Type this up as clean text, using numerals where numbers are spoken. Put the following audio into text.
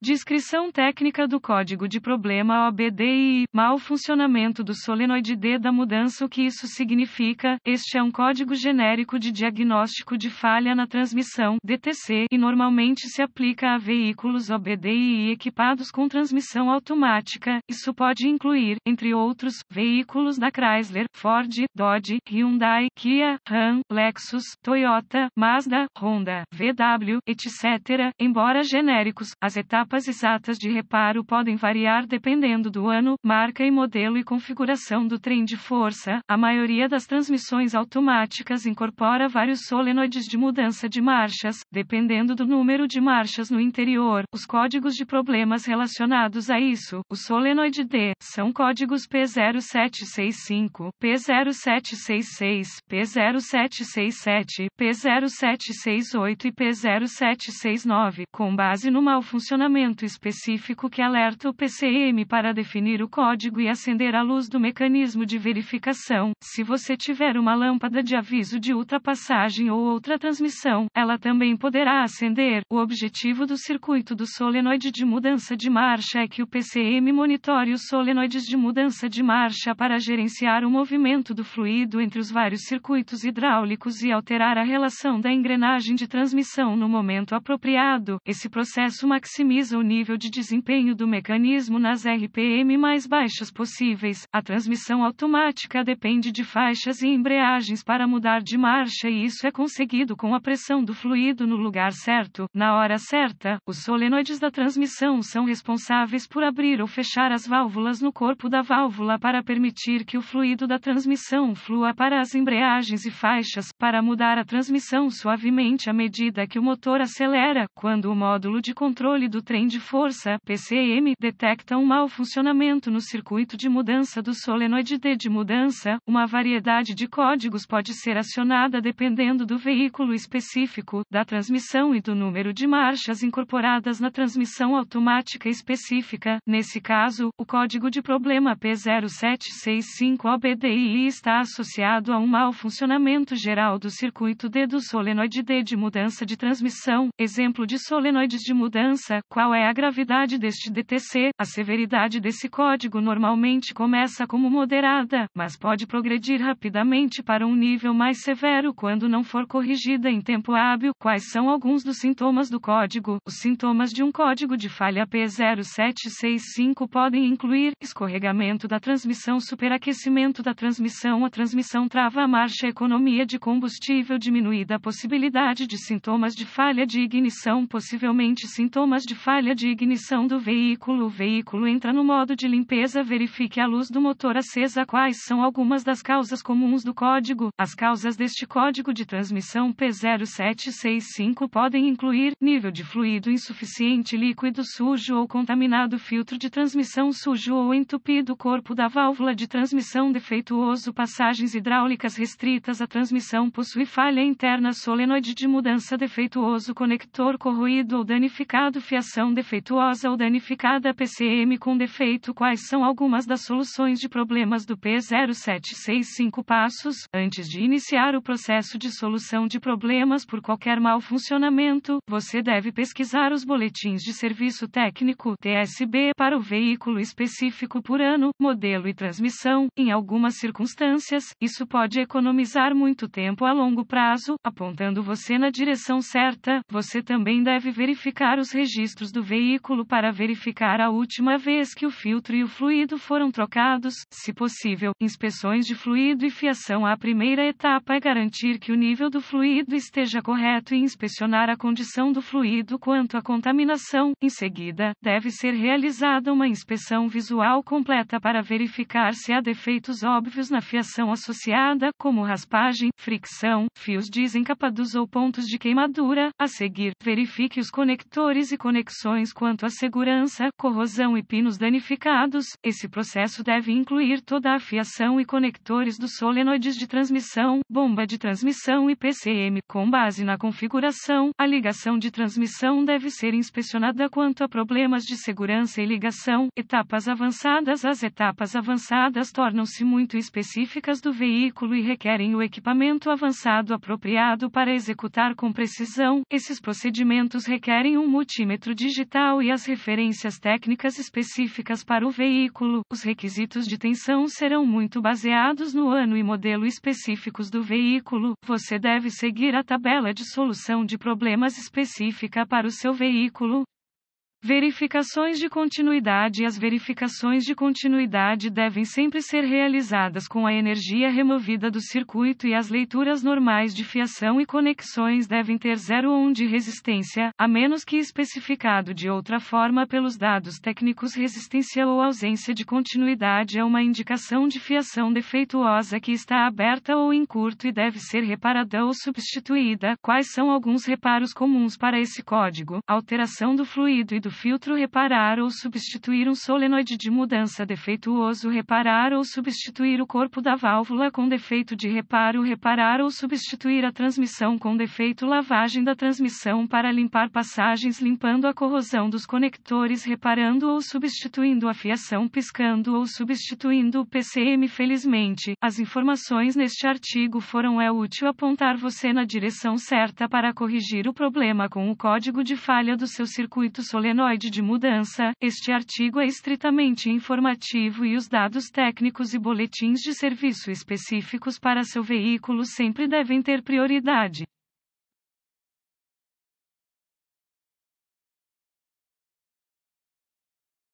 Descrição técnica do código de problema OBDI, mau funcionamento do solenoide D da mudança. O que isso significa? Este é um código genérico de diagnóstico de falha na transmissão, DTC, e normalmente se aplica a veículos OBDI equipados com transmissão automática. Isso pode incluir, entre outros, veículos da Chrysler, Ford, Dodge, Hyundai, Kia, Ram, Lexus, Toyota, Mazda, Honda, VW, etc. Embora genéricos, as etapas exatas de reparo podem variar dependendo do ano, marca e modelo e configuração do trem de força. A maioria das transmissões automáticas incorpora vários solenoides de mudança de marchas, dependendo do número de marchas no interior. Os códigos de problemas relacionados a isso, o solenoide D, são códigos P0765, P0766, P0767, P0768 e P0769, com base no mau funcionamento específico que alerta o PCM para definir o código e acender a luz do mecanismo de verificação. Se você tiver uma lâmpada de aviso de ultrapassagem ou outra transmissão, ela também poderá acender. O objetivo do circuito do solenoide de mudança de marcha é que o PCM monitore os solenoides de mudança de marcha para gerenciar o movimento do fluido entre os vários circuitos hidráulicos e alterar a relação da engrenagem de transmissão no momento apropriado. Esse processo maximiza o nível de desempenho do mecanismo nas RPM mais baixas possíveis. A transmissão automática depende de faixas e embreagens para mudar de marcha, e isso é conseguido com a pressão do fluido no lugar certo, na hora certa. Os solenoides da transmissão são responsáveis por abrir ou fechar as válvulas no corpo da válvula para permitir que o fluido da transmissão flua para as embreagens e faixas, para mudar a transmissão suavemente à medida que o motor acelera. Quando o módulo de controle do trem de força, PCM, detecta um mau funcionamento no circuito de mudança do solenoide D de mudança, uma variedade de códigos pode ser acionada dependendo do veículo específico, da transmissão e do número de marchas incorporadas na transmissão automática específica. Nesse caso, o código de problema P0765 OBDI está associado a um mau funcionamento geral do circuito D do solenoide D de mudança de transmissão. Exemplo de solenoides de mudança. Qual é a gravidade deste DTC? A severidade desse código normalmente começa como moderada, mas pode progredir rapidamente para um nível mais severo quando não for corrigida em tempo hábil. Quais são alguns dos sintomas do código? Os sintomas de um código de falha P0765 podem incluir escorregamento da transmissão, superaquecimento da transmissão, a transmissão trava a marcha, economia de combustível diminuída, possibilidade de sintomas de falha de ignição, possivelmente sintomas de falha de ignição do veículo. O veículo entra no modo de limpeza. Verifique a luz do motor acesa. Quais são algumas das causas comuns do código? As causas deste código de transmissão P0765 podem incluir nível de fluido insuficiente, líquido sujo ou contaminado, filtro de transmissão sujo ou entupido, corpo da válvula de transmissão defeituoso, passagens hidráulicas restritas, a transmissão possui falha interna, solenoide de mudança defeituoso, conector corroído ou danificado, fiação defeituosa ou danificada, PCM com defeito. Quais são algumas das soluções de problemas do P0765 passos? Antes de iniciar o processo de solução de problemas por qualquer mau funcionamento, você deve pesquisar os boletins de serviço técnico (TSB) para o veículo específico por ano, modelo e transmissão. Em algumas circunstâncias, isso pode economizar muito tempo a longo prazo, apontando você na direção certa. Você também deve verificar os registros do veículo para verificar a última vez que o filtro e o fluido foram trocados. Se possível, inspeções de fluido e fiação. A primeira etapa é garantir que o nível do fluido esteja correto e inspecionar a condição do fluido quanto à contaminação. Em seguida, deve ser realizada uma inspeção visual completa para verificar se há defeitos óbvios na fiação associada, como raspagem, fricção, fios desencapados ou pontos de queimadura. A seguir, verifique os conectores e conexões quanto à segurança, corrosão e pinos danificados. Esse processo deve incluir toda a fiação e conectores dos solenoides de transmissão, bomba de transmissão e PCM. Com base na configuração, a ligação de transmissão deve ser inspecionada quanto a problemas de segurança e ligação. Etapas avançadas. As etapas avançadas tornam-se muito específicas do veículo e requerem o equipamento avançado apropriado para executar com precisão. Esses procedimentos requerem um multímetro de digital e as referências técnicas específicas para o veículo. Os requisitos de tensão serão muito baseados no ano e modelo específicos do veículo. Você deve seguir a tabela de solução de problemas específica para o seu veículo. Verificações de continuidade. As verificações de continuidade devem sempre ser realizadas com a energia removida do circuito e as leituras normais de fiação e conexões devem ter 0 ohm de resistência, a menos que especificado de outra forma pelos dados técnicos. Resistência ou ausência de continuidade é uma indicação de fiação defeituosa que está aberta ou em curto e deve ser reparada ou substituída. Quais são alguns reparos comuns para esse código? Alteração do fluido e do filtro. Reparar ou substituir um solenoide de mudança defeituoso. Reparar ou substituir o corpo da válvula com defeito de reparo. Reparar ou substituir a transmissão com defeito. Lavagem da transmissão para limpar passagens, limpando a corrosão dos conectores. Reparando ou substituindo a fiação. Piscando ou substituindo o PCM. Felizmente, as informações neste artigo foram útil apontar você na direção certa para corrigir o problema com o código de falha do seu circuito solenoide de mudança. Este artigo é estritamente informativo e os dados técnicos e boletins de serviço específicos para seu veículo sempre devem ter prioridade.